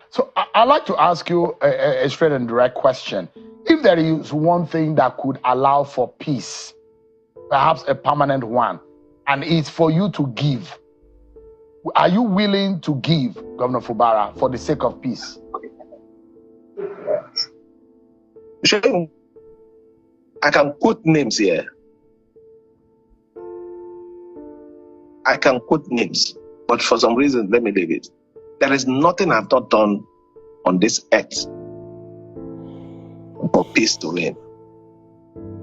So I'd like to ask you a straight and direct question. If there is one thing that could allow for peace, perhaps a permanent one, and it's for you to give, are you willing to give, Governor Fubara, for the sake of peace? Sure. I can quote names here. But for some reason, let me leave it. There is nothing I've not done on this earth for peace to reign.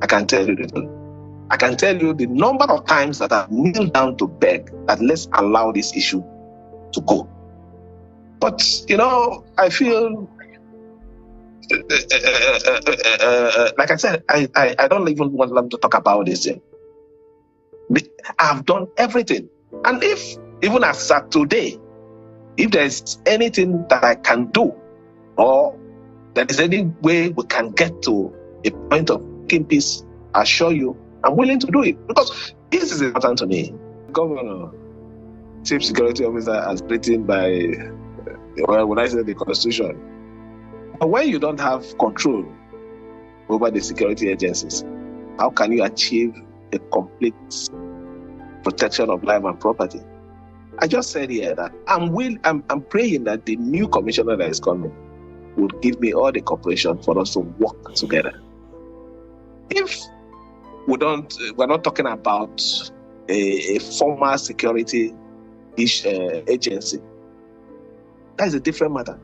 I can tell you the number of times that I've kneeled down to beg that let's allow this issue to go. But, I feel, like I said, I don't even want them to talk about this. I've done everything. And if, even as at today, if there's anything that I can do, or there is any way we can get to a point of making peace, I assure you, I'm willing to do it. Because this is important to me. Governor, Chief Security Officer, as written by, when I say the Constitution, but when you don't have control over the security agencies, how can you achieve a complete protection of life and property? I just said here that I'm praying that the new commissioner that is coming will give me all the cooperation for us to work together. If we're not talking about a formal security agency, that is a different matter.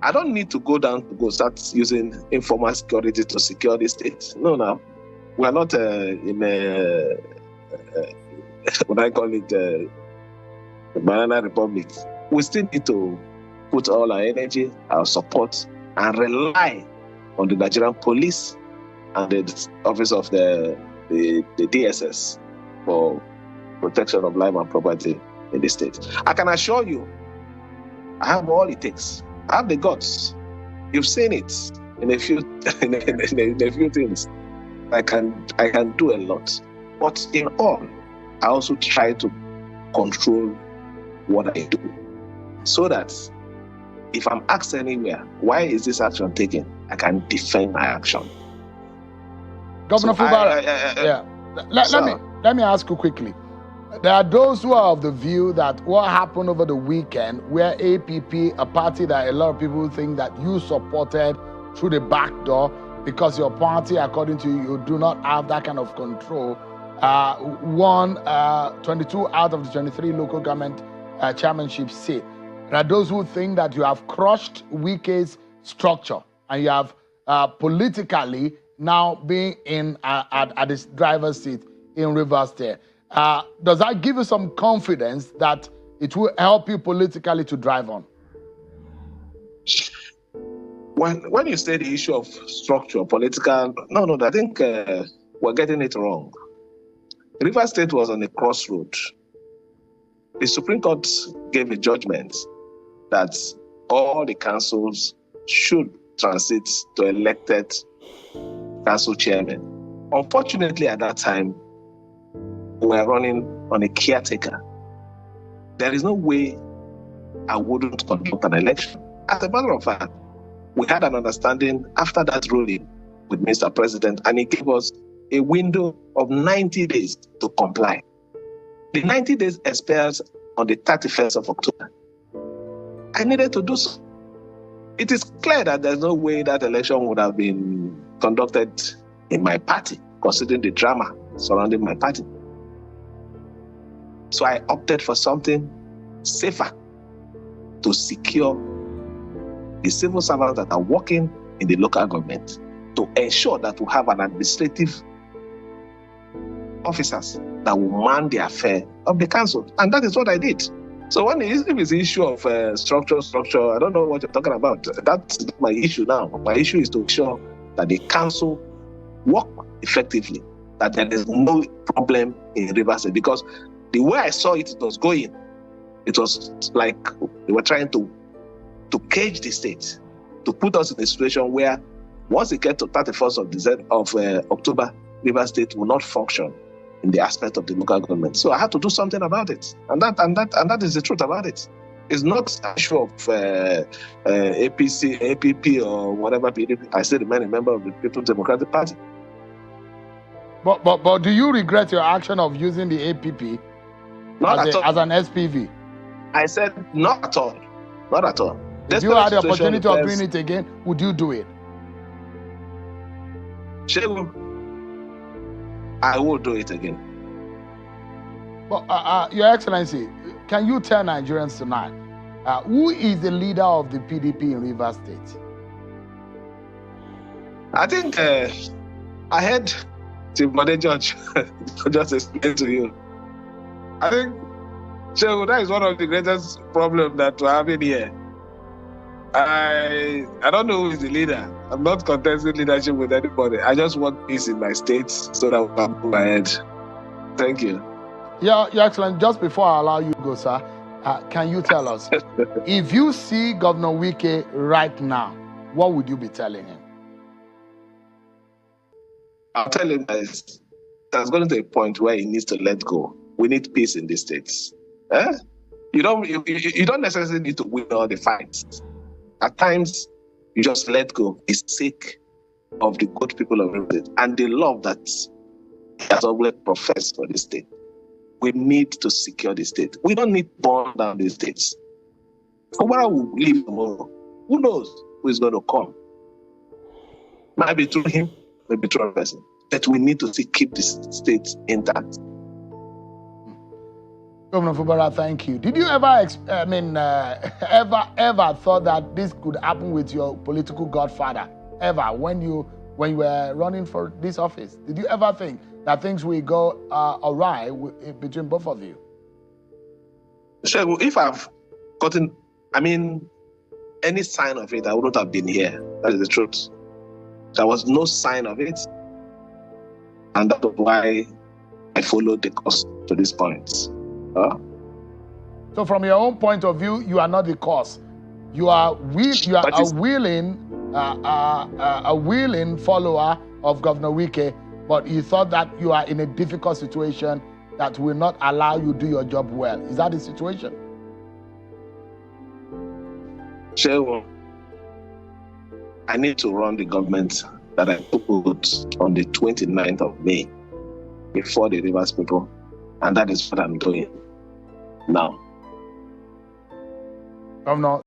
I don't need to go down to go start using informal security to secure the state. No. We're not in a, what I call it, the Banana Republic. We still need to put all our energy, our support, and rely on the Nigerian police and the office of the DSS for protection of life and property in the state. I can assure you, I have all it takes. I have the guts. You've seen it in a few in a few things. I can do a lot. But in all, I also try to control what I do, so that if I'm asked anywhere, why is this action taken, I can defend my action. Governor Fubara, let me ask you quickly. There are those who are of the view that what happened over the weekend, where APP, a party that a lot of people think that you supported through the back door, because your party, according to you, do not have that kind of control, won 22 out of the 23 local government chairmanship seat. There are those who think that you have crushed Wike's structure and you have politically now being in at this driver's seat in Rivers there. Does that give you some confidence that it will help you politically to drive on? When you say the issue of structure, political, no, I think we're getting it wrong. Rivers State was on a crossroad. The Supreme Court gave a judgment that all the councils should transit to elected council chairman. Unfortunately, at that time, we were running on a caretaker. There is no way I wouldn't conduct an election. As a matter of fact, we had an understanding after that ruling with Mr. President, and he gave us a window of 90 days to comply. The 90 days expires on the 31st of October. I needed to do so. It is clear that there's no way that election would have been conducted in my party, considering the drama surrounding my party. So I opted for something safer to secure the civil servants that are working in the local government, to ensure that we have an administrative officers that will man the affair of the council. And that is what I did. So if it's the issue of structure, I don't know what you're talking about. That's not my issue now. My issue is to ensure that the council work effectively, that there is no problem in Rivers State. Because the way I saw it was going, it was like they were trying to cage the state, to put us in a situation where once it gets to 31st of October, Rivers State will not function in the aspect of the local government. So I had to do something about it. And that is the truth about it. It's not an issue of APC, APP, or whatever PDP. I still remain a member of the People's Democratic Party. But do you regret your action of using the APP as an SPV? I said not at all. Not at all. If you had the opportunity of doing it again, would you do it? Shegu, I will do it again. But Your Excellency, can you tell Nigerians tonight, who is the leader of the PDP in Rivers State? I think I heard Chief Bode George just explain to you. I think, Shegu, that is one of the greatest problems that we're having here. I don't know who is the leader. I'm not contesting leadership with anybody. I just want peace in my state so that we can move ahead. Thank you. Yeah, Your Excellency, just before I allow you to go, sir, can you tell us, if you see Governor Wike right now, what would you be telling him? I'll tell him that there's going to be a point where he needs to let go. We need peace in these states. You don't necessarily need to win all the fights. At times, you just let go. Be sick of the good people of the state and the love that he has always professed for the state. We need to secure the state. We don't need to burn down the states. Fubara will leave tomorrow. Who knows who is going to come? Maybe through him, maybe through a person. But we need to keep the state intact. Governor Fubara, thank you. Did you ever, ever thought that this could happen with your political godfather? Ever, when you were running for this office? Did you ever think that things will go awry between both of you? Sure, if I've gotten, any sign of it, I wouldn't have been here. That is the truth. There was no sign of it. And that's why I followed the course to this point. So from your own point of view, you are not the cause. You are a willing follower of Governor Wike, but you thought that you are in a difficult situation that will not allow you to do your job well. Is that the situation? Sure. I need to run the government that I put on the 29th of May before the Rivers people, and that is what I'm doing now. Governor,